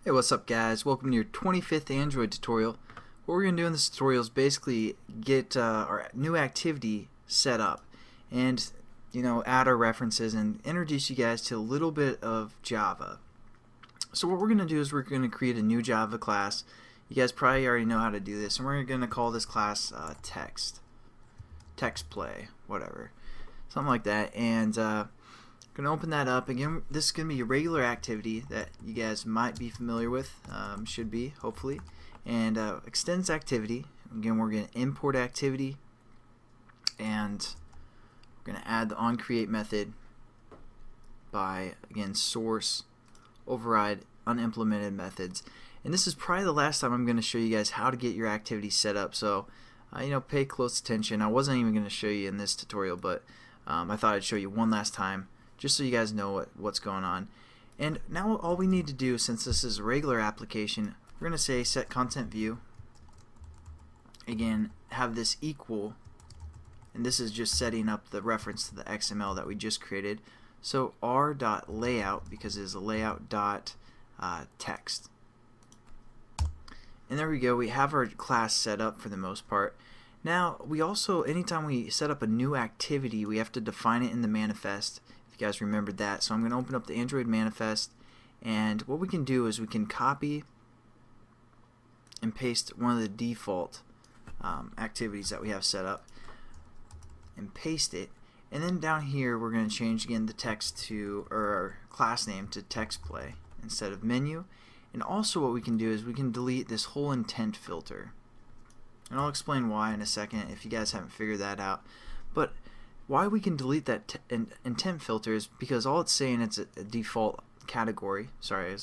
Hey, what's up guys? Welcome to your 25th Android tutorial. What we're going to do in this tutorial is basically get our new activity set up and add our references and introduce you guys to a little bit of Java. So what we're going to do is we're going to create a new Java class. You guys probably already know how to do this, and we're going to call this class text play, whatever, something like that. And going to open that up. Again, this is going to be a regular activity that you guys might be familiar with, should be, hopefully. And extends activity. Again, we're going to import activity, and we're going to add the onCreate method by, again, source, override, unimplemented methods. And this is probably the last time I'm going to show you guys how to get your activity set up, so pay close attention. I wasn't even going to show you in this tutorial, but I thought I'd show you one last time, just so you guys know what's going on. And now all we need to do, since this is a regular application, we're going to say set content view. Again, have this equal, and this is just setting up the reference to the XML that we just created. So r.layout, because it is a layout dot text. And there we go, we have our class set up for the most part. Now we also, anytime we set up a new activity, we have to define it in the manifest. If you guys remembered that. So I'm going to open up the Android manifest, and what we can do is we can copy and paste one of the default activities that we have set up and paste it, and then down here we're going to change again the text to, or our class name to text play instead of menu. And also what we can do is we can delete this whole intent filter, and I'll explain why in a second if you guys haven't figured that out. But why we can delete that intent filter is because all it's saying it's a default category. Sorry,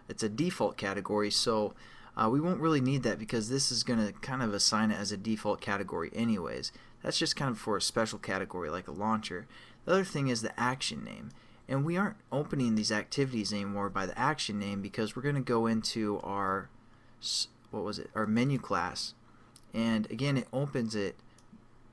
it's a default category, so we won't really need that because this is going to kind of assign it as a default category anyways. That's just kind of for a special category like a launcher. The other thing is the action name, and we aren't opening these activities anymore by the action name because we're going to go into our our menu class, and again it opens it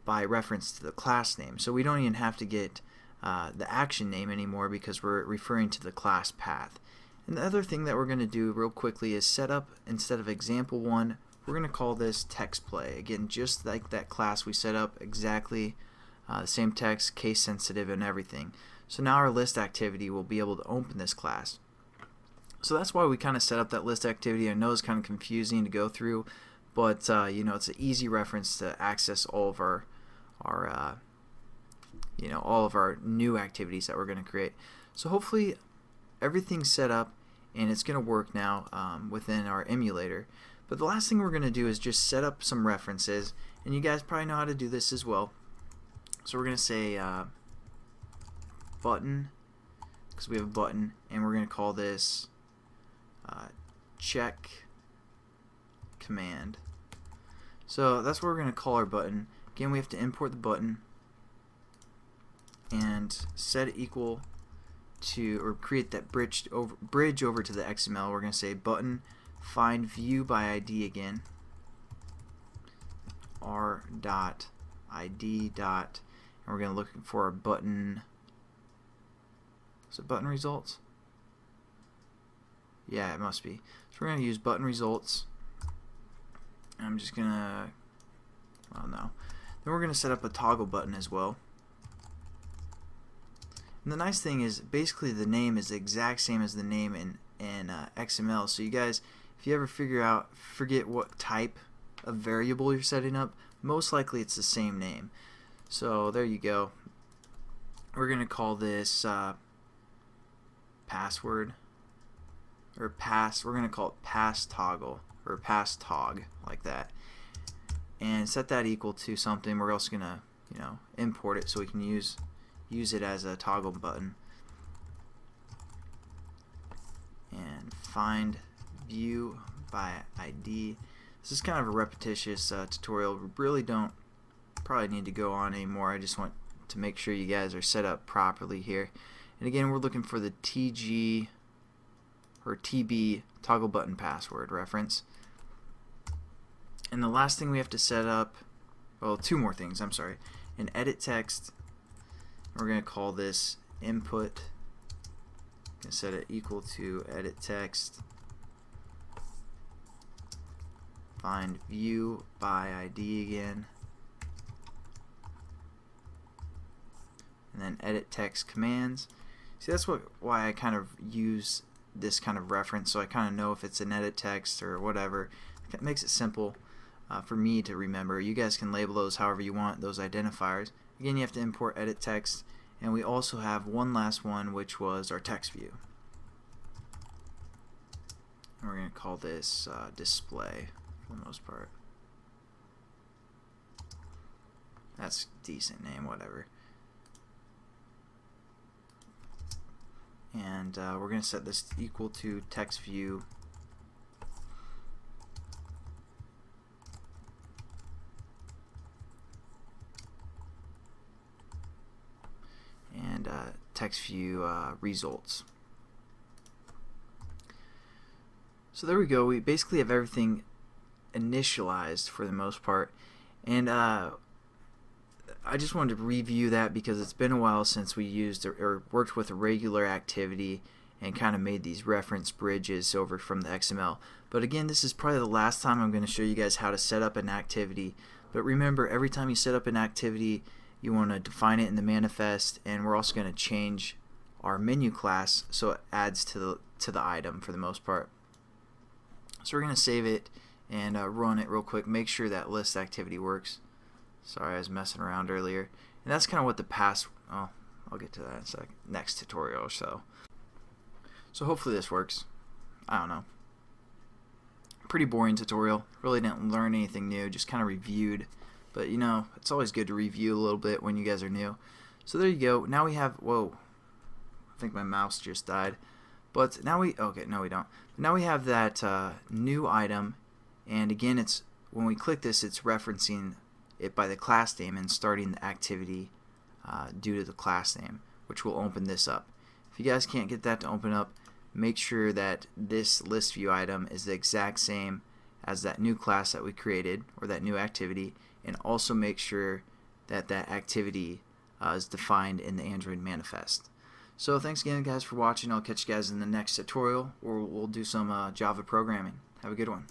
by reference to the class name, so we don't even have to get the action name anymore because we're referring to the class path. And the other thing that we're going to do real quickly is set up, instead of example1, we're going to call this text play. Again, just like that class we set up, exactly the same text, case sensitive and everything. So now our list activity will be able to open this class. So that's why we kind of set up that list activity. I know it's kind of confusing to go through, but it's an easy reference to access all of our all of our new activities that we're going to create. So hopefully everything's set up and it's going to work now within our emulator. But the last thing we're going to do is just set up some references, and you guys probably know how to do this as well. So we're going to say button, because we have a button, and we're going to call this check command. So that's what we're going to call our button. Again, we have to import the button and set it equal to, or create that bridge over to the XML. We're going to say button find view by ID again, r.id dot, and we're going to look for our button. Is it button results? Yeah, it must be. So we're going to use button results. I'm just going to, well, no. Then we're going to set up a toggle button as well. And the nice thing is basically the name is the exact same as the name in XML. So you guys, if you ever forget what type of variable you're setting up, most likely it's the same name. So there you go. We're going to call this password, or pass. We're going to call it pass toggle, or pass tog, like that. And set that equal to something. We're also going to import it so we can use it as a toggle button. And find view by ID. This is kind of a repetitious tutorial. We really don't probably need to go on anymore. I just want to make sure you guys are set up properly here. And again, we're looking for the TG or TB toggle button password reference. And the last thing we have to set up, well, two more things, I'm sorry. An edit text. We're going to call this input. Set it equal to edit text, find view by ID again, and then edit text commands. See, that's why I kind of use this kind of reference, so I kind of know if it's an edit text or whatever. It makes it simple for me to remember. You guys can label those however you want, those identifiers. Again, you have to import edit text, and we also have one last one, which was our text view. And we're going to call this display for the most part. That's a decent name, whatever. And we're going to set this equal to text view and text view results. So there we go. We basically have everything initialized for the most part, and I just wanted to review that because it's been a while since we used or worked with a regular activity and kind of made these reference bridges over from the XML. But again, this is probably the last time I'm going to show you guys how to set up an activity. But remember, every time you set up an activity, you want to define it in the manifest, and we're also going to change our menu class so it adds to the item for the most part. So we're going to save it and run it real quick. Make sure that list activity works. Sorry, I was messing around earlier. And that's kind of what the past, oh, I'll get to that in a sec, next tutorial or so. So hopefully this works. I don't know. Pretty boring tutorial. Really didn't learn anything new, just kind of reviewed. But you know, it's always good to review a little bit when you guys are new. So there you go. Now we have, whoa, I think my mouse just died. But now okay, no we don't. Now we have that new item, and again, it's when we click this, it's referencing it by the class name and starting the activity due to the class name, which will open this up. If you guys can't get that to open up, make sure that this list view item is the exact same as that new class that we created, or that new activity, and also make sure that that activity is defined in the Android manifest. So thanks again guys for watching. I'll catch you guys in the next tutorial where we'll do some Java programming. Have a good one.